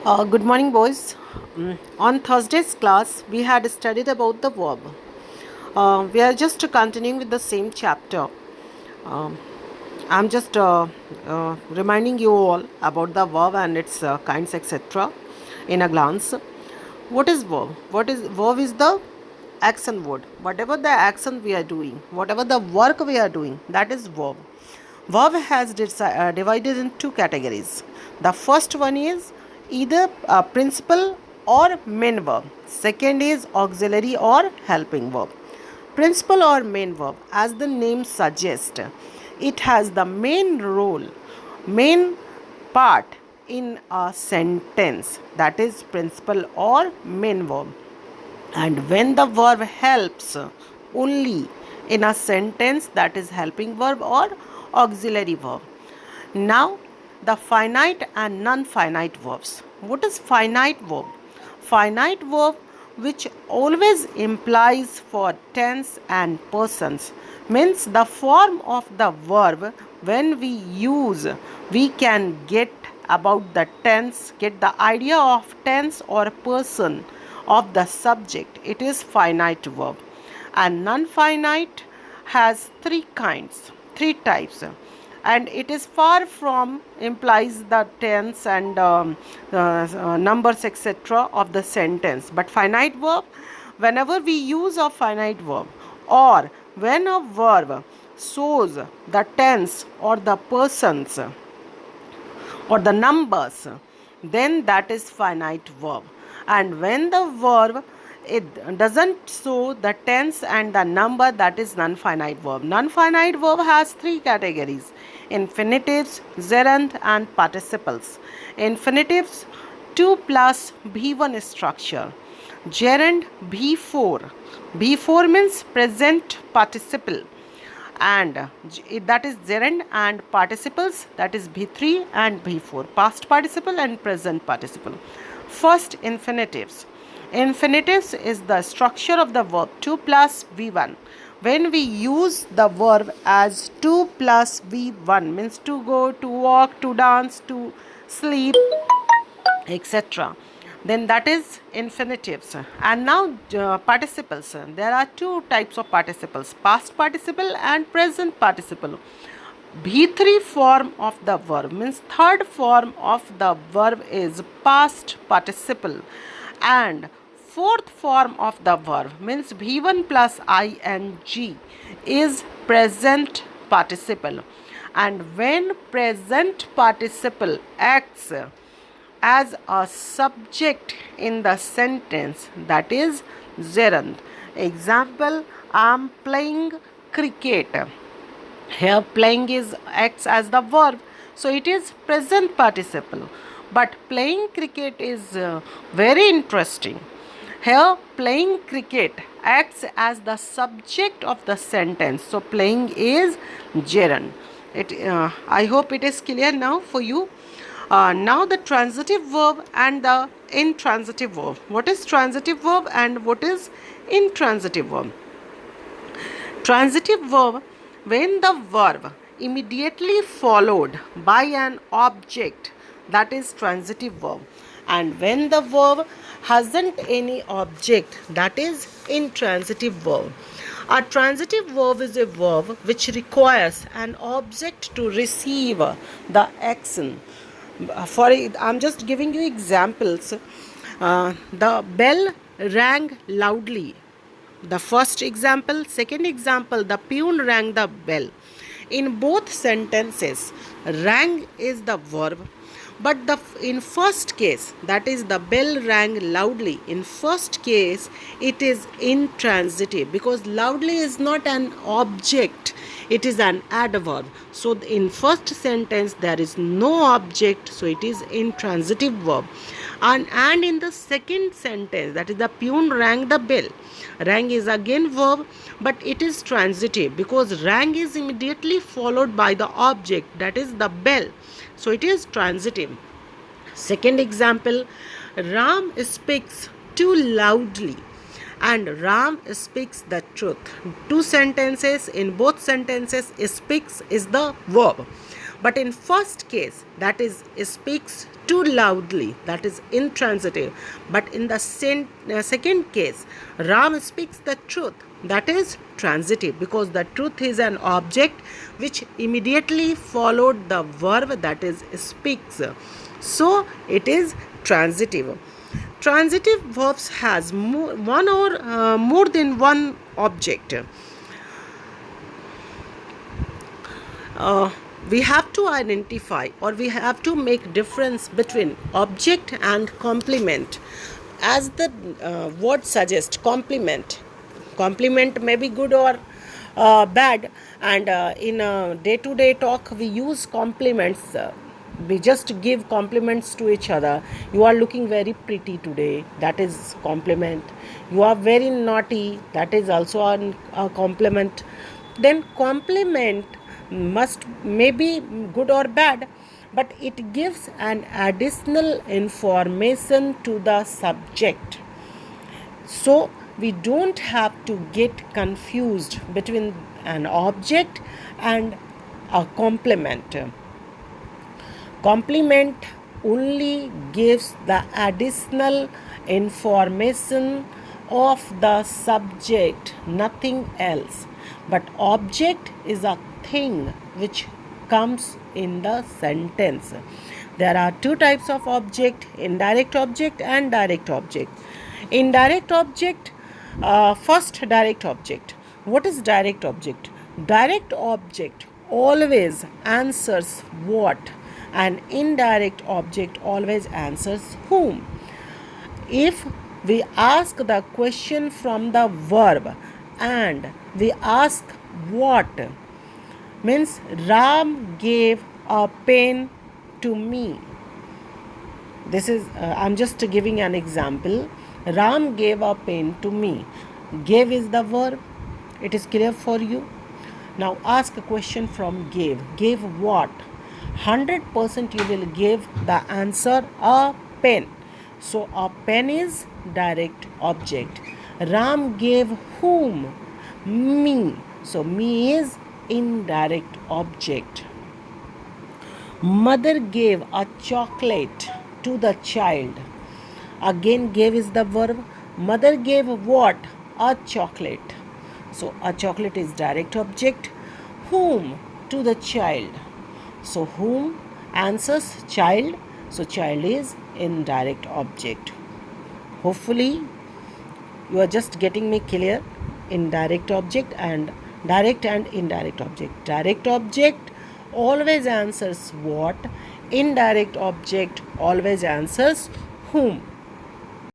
Good morning, boys. On Thursday's class, we had studied about the verb. We are just continuing with the same chapter. Um, I'm just reminding you all about the verb and its kinds, etc. in a glance. What is verb? What is verb? Is the action word. Whatever the action we are doing, whatever the work we are doing, that is verb. Verb has divided in two categories. The first one is either a principal or main verb. Second is auxiliary or helping verb. Principal or main verb, as the name suggests, it has the main role, main part in a sentence, that is principal or main verb. And when the verb helps only in a sentence, that is helping verb or auxiliary verb. Now the finite and non-finite verbs. What is finite verb? Finite verb, which always implies for tense and persons, means the form of the verb when we use, we can get about the tense, get the idea of tense or person of the subject. It is finite verb. And non-finite has three types, and it is far from implies the tense and numbers etc. of the sentence. But finite verb, whenever we use a finite verb, or when a verb shows the tense or the persons or the numbers, then that is finite verb. And when the verb it doesn't show the tense and the number, that is non-finite verb. Non-finite verb has three categories: infinitives, gerund and participles. Infinitives 2 plus B1 structure. Gerund B4. B4 means present participle, and that is gerund, and participles, that is B3 and B4, past participle and present participle. First, infinitives. Infinitives is the structure of the verb 2 plus V1. When we use the verb as 2 plus V1, means to go, to walk, to dance, to sleep, etc., then that is infinitives. And now participles. There are two types of participles: past participle and present participle. B3 form of the verb, means third form of the verb, is past participle, and fourth form of the verb, means B1 plus ing, is present participle. And when present participle acts as a subject in the sentence, that is gerund. Example, I am playing cricket. Here playing is acts as the verb, so it is present participle. But playing cricket is very interesting. Here playing cricket acts as the subject of the sentence, so playing is gerund. I hope it is clear now for you. Now the transitive verb and the intransitive verb. What is transitive verb and what is intransitive verb? Transitive verb, when the verb immediately followed by an object, that is transitive verb. And when the verb hasn't any object, that is intransitive verb. A transitive verb is a verb which requires an object to receive the action. I'm just giving you examples. The bell rang loudly. The first example. Second example, the peon rang the bell. In both sentences, rang is the verb, but in first case, that is the bell rang loudly, in first case it is intransitive, because loudly is not an object, it is an adverb. So in first sentence there is no object, so it is intransitive verb. And in the second sentence, that is the peon rang the bell, rang is again verb, but it is transitive because rang is immediately followed by the object, that is the bell, so it is transitive. Second example, Ram speaks too loudly and Ram speaks the truth. Two sentences, in both sentences speaks is the verb, But in first case, that is speaks too loudly, that is intransitive. But in the second case, Ram speaks the truth, that is transitive, because the truth is an object which immediately followed the verb, that is speaks. So it is transitive. Transitive verbs has one or more than one object. We have to identify, or we have to make difference between object and complement. As the word suggests, complement may be good or bad, and in day-to-day talk we use compliments. We just give compliments to each other. You are looking very pretty today, that is compliment. You are very naughty, that is also a compliment. Then compliment may be good or bad, but it gives an additional information to the subject. So we don't have to get confused between an object and a complement. Complement only gives the additional information of the subject, nothing else. But object is a thing which comes in the sentence. There are two types of object: indirect object and direct object. Indirect object, first direct object. What is direct object? Direct object always answers what, and indirect object always answers whom. If we ask the question from the verb and we ask what, means Ram gave a pen to me. This is I'm just giving an example. Ram gave a pen to me. Gave is the verb. It is clear for you. Now ask a question from gave. Gave what? 100% you will give the answer a pen. So a pen is direct object. Ram gave whom? Me. So me is indirect object. Mother gave a chocolate to the child. Again gave is the verb. Mother gave what? A chocolate. So a chocolate is direct object. Whom? To the child. So whom answers child. So child is indirect object. Hopefully you are just getting me clear. Indirect object and direct and indirect object. Direct object always answers what. Indirect object always answers whom.